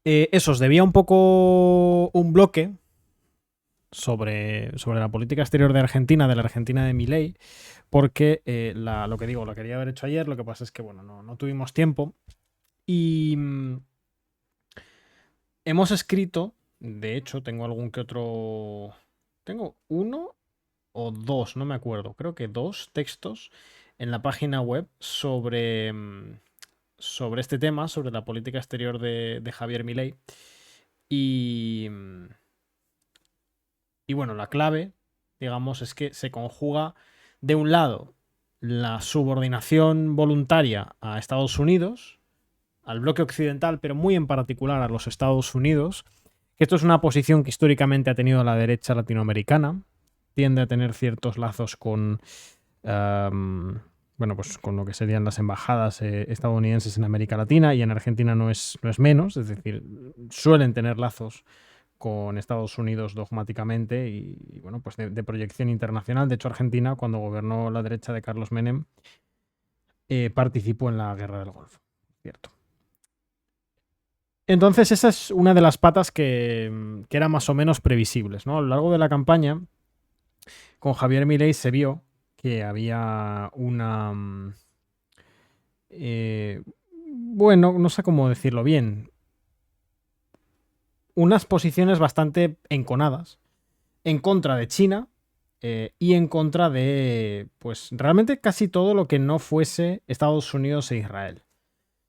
Eso os debía un poco un bloque sobre la política exterior de la Argentina de Milei, porque lo que digo, lo quería haber hecho ayer, lo que pasa es que, bueno, no tuvimos tiempo. Y hemos escrito, de hecho, tengo algún que otro. Tengo uno o dos, no me acuerdo. Creo que dos textos en la página web sobre este tema, sobre la política exterior de Javier Milei. Y, y bueno, la clave, digamos, es que se conjuga de un lado la subordinación voluntaria a Estados Unidos, al bloque occidental, pero muy en particular a los Estados Unidos. Esto es una posición que históricamente ha tenido la derecha latinoamericana. Tiende a tener ciertos lazos con, bueno, pues con lo que serían las embajadas estadounidenses en América Latina, y en Argentina no es menos. Es decir, suelen tener lazos con Estados Unidos dogmáticamente y bueno, pues de proyección internacional. De hecho, Argentina, cuando gobernó la derecha de Carlos Menem, participó en la Guerra del Golfo, ¿cierto? Entonces, esa es una de las patas que eran más o menos previsibles, ¿no? A lo largo de la campaña, con Javier Milei se vio que había una. Bueno, no sé cómo decirlo bien. Unas posiciones bastante enconadas en contra de China y en contra de, pues, realmente casi todo lo que no fuese Estados Unidos e Israel.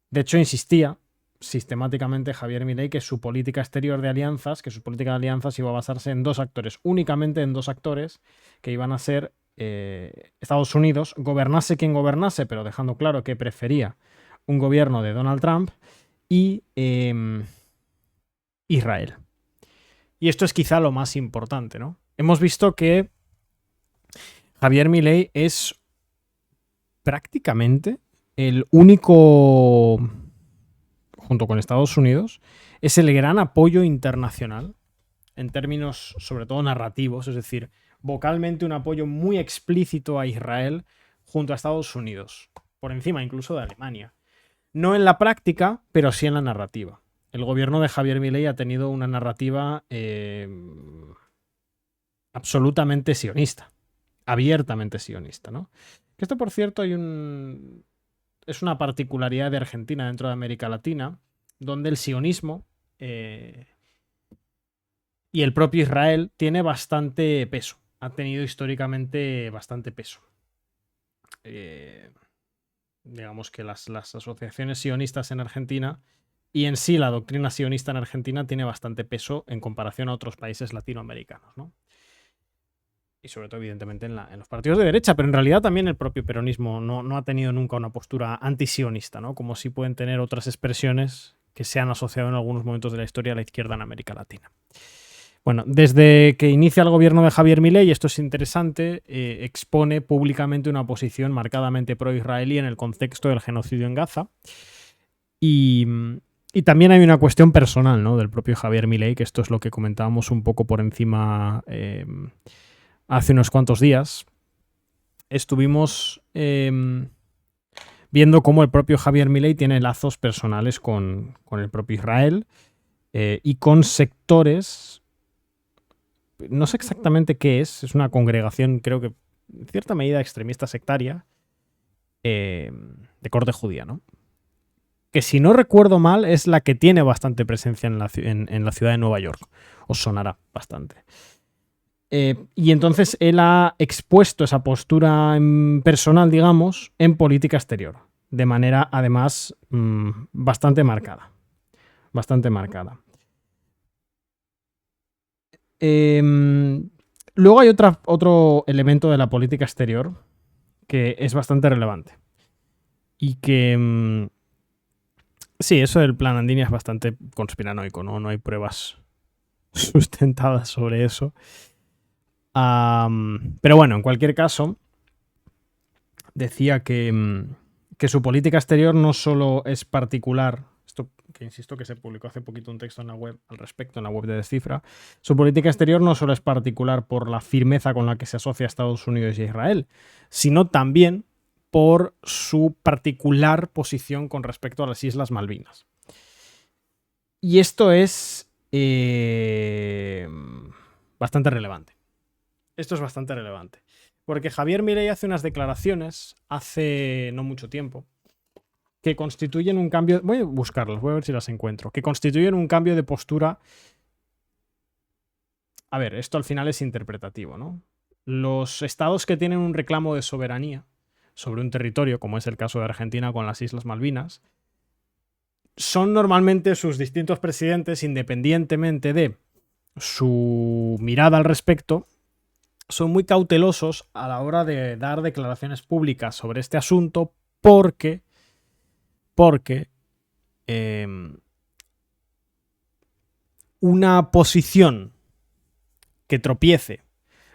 De hecho, insistía sistemáticamente Javier Milei que su política exterior de alianzas, que su política de alianzas iba a basarse en dos actores, únicamente en dos actores, que iban a ser Estados Unidos, gobernase quien gobernase, pero dejando claro que prefería un gobierno de Donald Trump, y Israel. Y esto es quizá lo más importante, ¿no? Hemos visto que Javier Milei es prácticamente el único, junto con Estados Unidos, es el gran apoyo internacional en términos sobre todo narrativos, es decir, vocalmente un apoyo muy explícito a Israel junto a Estados Unidos, por encima incluso de Alemania. No en la práctica, pero sí en la narrativa. El gobierno de Javier Milei ha tenido una narrativa absolutamente sionista, abiertamente sionista, ¿no? Que esto, por cierto, es una particularidad de Argentina dentro de América Latina, donde el sionismo y el propio Israel tiene bastante peso. Ha tenido históricamente bastante peso. Digamos que las asociaciones sionistas en Argentina y en sí la doctrina sionista en Argentina tiene bastante peso en comparación a otros países latinoamericanos, ¿no? Y sobre todo, evidentemente, en los partidos de derecha, pero en realidad también el propio peronismo no ha tenido nunca una postura antisionista, ¿no? Como sí pueden tener otras expresiones que se han asociado en algunos momentos de la historia a la izquierda en América Latina. Bueno, desde que inicia el gobierno de Javier Milei, y esto es interesante, expone públicamente una posición marcadamente pro-israelí en el contexto del genocidio en Gaza. Y también hay una cuestión personal, ¿no?, del propio Javier Milei, que esto es lo que comentábamos un poco por encima hace unos cuantos días. Estuvimos viendo cómo el propio Javier Milei tiene lazos personales con el propio Israel y con sectores. No sé exactamente qué es una congregación, creo que en cierta medida extremista sectaria, de corte judía, ¿no? Que si no recuerdo mal es la que tiene bastante presencia en la ciudad de Nueva York. Os sonará bastante. Y entonces él ha expuesto esa postura personal, digamos, en política exterior, de manera además bastante marcada. Bastante marcada. Luego hay otro elemento de la política exterior que es bastante relevante. Y que. Sí, eso del plan Andini es bastante conspiranoico, ¿no? No hay pruebas sustentadas sobre eso. Pero bueno, en cualquier caso, decía que su política exterior no solo es particular. Esto que insisto que se publicó hace poquito un texto en la web al respecto, en la web de Descifra. Su política exterior no solo es particular por la firmeza con la que se asocia a Estados Unidos y a Israel, sino también por su particular posición con respecto a las Islas Malvinas. Y esto es bastante relevante. Esto es bastante relevante. Porque Javier Milei hace unas declaraciones hace no mucho tiempo que constituyen un cambio. Voy a buscarlas, voy a ver si las encuentro. Que constituyen un cambio de postura. A ver, esto al final es interpretativo, ¿no? Los estados que tienen un reclamo de soberanía sobre un territorio, como es el caso de Argentina con las Islas Malvinas, son normalmente sus distintos presidentes, independientemente de su mirada al respecto, son muy cautelosos a la hora de dar declaraciones públicas sobre este asunto porque eh, una posición que tropiece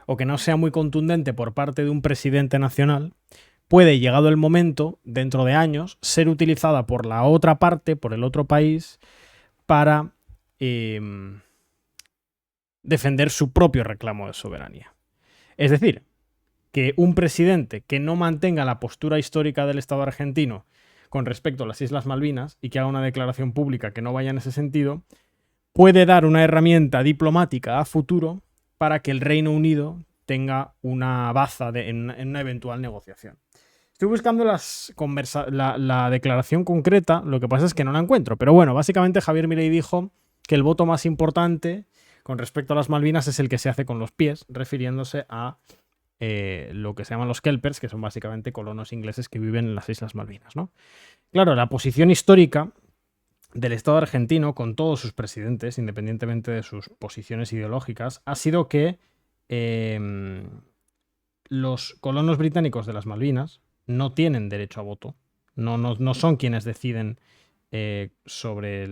o que no sea muy contundente por parte de un presidente nacional puede, llegado el momento, dentro de años, ser utilizada por la otra parte, por el otro país, para defender su propio reclamo de soberanía. Es decir, que un presidente que no mantenga la postura histórica del Estado argentino con respecto a las Islas Malvinas y que haga una declaración pública que no vaya en ese sentido, puede dar una herramienta diplomática a futuro para que el Reino Unido tenga una baza en una eventual negociación. Estoy buscando la declaración concreta, lo que pasa es que no la encuentro. Pero bueno, básicamente Javier Milei dijo que el voto más importante con respecto a las Malvinas es el que se hace con los pies, refiriéndose a lo que se llaman los kelpers, que son básicamente colonos ingleses que viven en las Islas Malvinas, ¿no? Claro, la posición histórica del Estado argentino, con todos sus presidentes, independientemente de sus posiciones ideológicas, ha sido que los colonos británicos de las Malvinas no tienen derecho a voto, no son quienes deciden sobre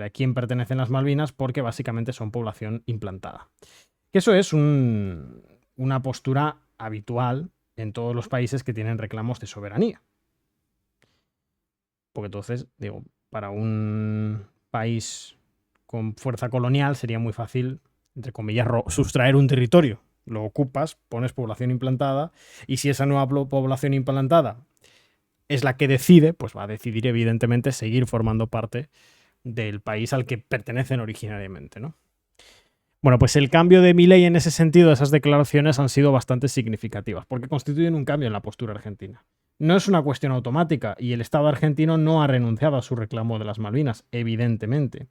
a quién pertenecen las Malvinas, porque básicamente son población implantada. Que eso es una postura habitual en todos los países que tienen reclamos de soberanía. Porque entonces, digo, para un país con fuerza colonial sería muy fácil, entre comillas, sustraer un territorio. Lo ocupas, pones población implantada, y si esa nueva población implantada es la que decide, pues va a decidir evidentemente seguir formando parte del país al que pertenecen originariamente, ¿no? Bueno, pues el cambio de Milei en ese sentido, esas declaraciones han sido bastante significativas, porque constituyen un cambio en la postura argentina. No es una cuestión automática y el Estado argentino no ha renunciado a su reclamo de las Malvinas, evidentemente.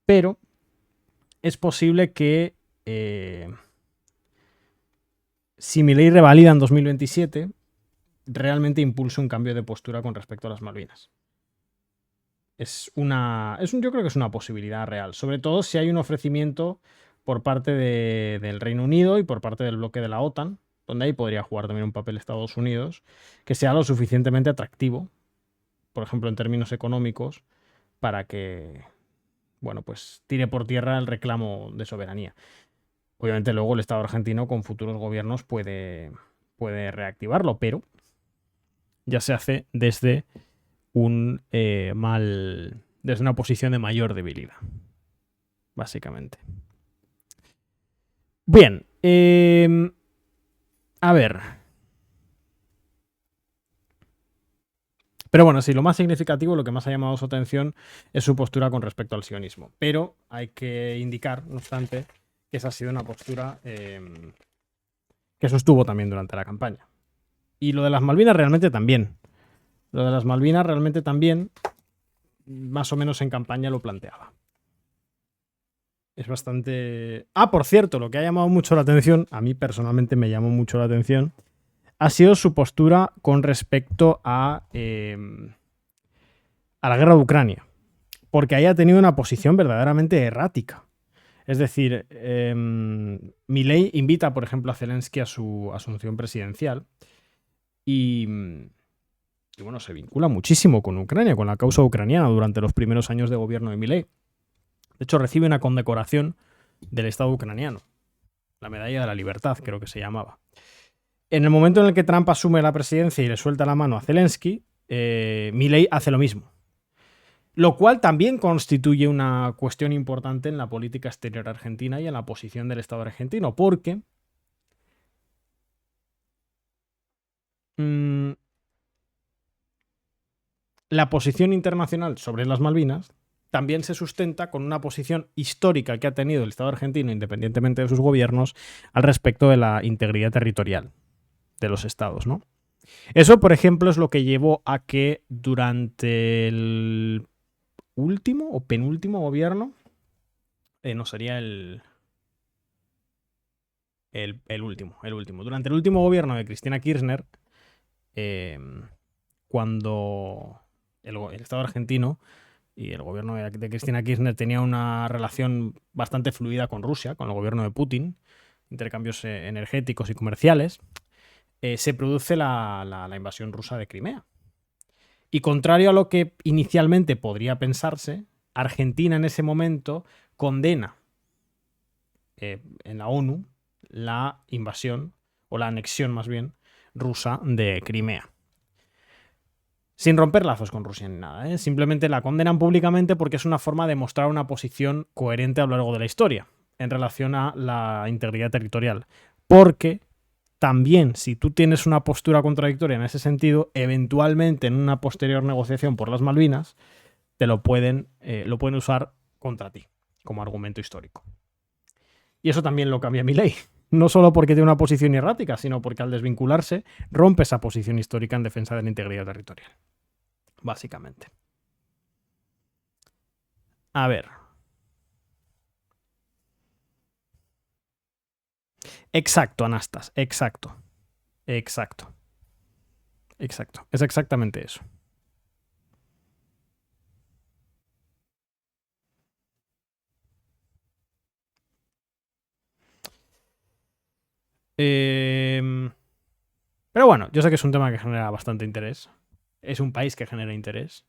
Pero es posible que si Milei revalida en 2027, realmente impulse un cambio de postura con respecto a las Malvinas. Yo creo que es una posibilidad real, sobre todo si hay un ofrecimiento por parte del Reino Unido y por parte del bloque de la OTAN, donde ahí podría jugar también un papel Estados Unidos, que sea lo suficientemente atractivo, por ejemplo, en términos económicos, para que, bueno, pues tire por tierra el reclamo de soberanía. Obviamente luego el Estado argentino con futuros gobiernos puede reactivarlo, pero ya se hace desde desde una posición de mayor debilidad, básicamente. Bien, a ver. Pero bueno, sí, lo más significativo, lo que más ha llamado su atención es su postura con respecto al sionismo. Pero hay que indicar, no obstante, que esa ha sido una postura que sostuvo también durante la campaña. Y lo de las Malvinas realmente también. Lo de las Malvinas realmente también, más o menos en campaña lo planteaba. Es bastante... Ah, por cierto, lo que ha llamado mucho la atención, a mí personalmente me llamó mucho la atención, ha sido su postura con respecto a la guerra de Ucrania. Porque ahí ha tenido una posición verdaderamente errática. Es decir, Milei invita, por ejemplo, a Zelensky a su asunción presidencial y bueno, se vincula muchísimo con Ucrania, con la causa ucraniana durante los primeros años de gobierno de Milei. De hecho, recibe una condecoración del Estado ucraniano. La medalla de la libertad, creo que se llamaba. En el momento en el que Trump asume la presidencia y le suelta la mano a Zelensky, Milei hace lo mismo. Lo cual también constituye una cuestión importante en la política exterior argentina y en la posición del Estado argentino, porque la posición internacional sobre las Malvinas también se sustenta con una posición histórica que ha tenido el Estado argentino, independientemente de sus gobiernos, al respecto de la integridad territorial de los estados, ¿no? Eso, por ejemplo, es lo que llevó a que durante el último o penúltimo gobierno, no sería el último. Durante el último gobierno de Cristina Kirchner, cuando el Estado argentino y el gobierno de Cristina Kirchner tenía una relación bastante fluida con Rusia, con el gobierno de Putin, intercambios energéticos y comerciales, se produce la invasión rusa de Crimea. Y contrario a lo que inicialmente podría pensarse, Argentina en ese momento condena en la ONU la invasión, o la anexión más bien, rusa de Crimea. Sin romper lazos con Rusia ni nada, ¿eh? Simplemente la condenan públicamente porque es una forma de mostrar una posición coherente a lo largo de la historia en relación a la integridad territorial. Porque también, si tú tienes una postura contradictoria en ese sentido, eventualmente en una posterior negociación por las Malvinas, lo pueden usar contra ti como argumento histórico. Y eso también lo cambia Milei. No solo porque tiene una posición errática, sino porque al desvincularse rompe esa posición histórica en defensa de la integridad territorial. Básicamente. A ver. Exacto, Anastas. Exacto. Exacto. Exacto. Es exactamente eso. Pero bueno, yo sé que es un tema que genera bastante interés. Es un país que genera interés.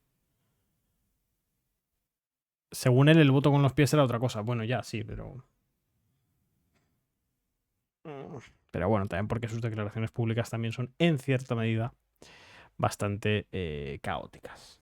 Según él, el voto con los pies era otra cosa. Bueno, ya, sí, pero... Pero bueno, también porque sus declaraciones públicas también son, en cierta medida, bastante caóticas.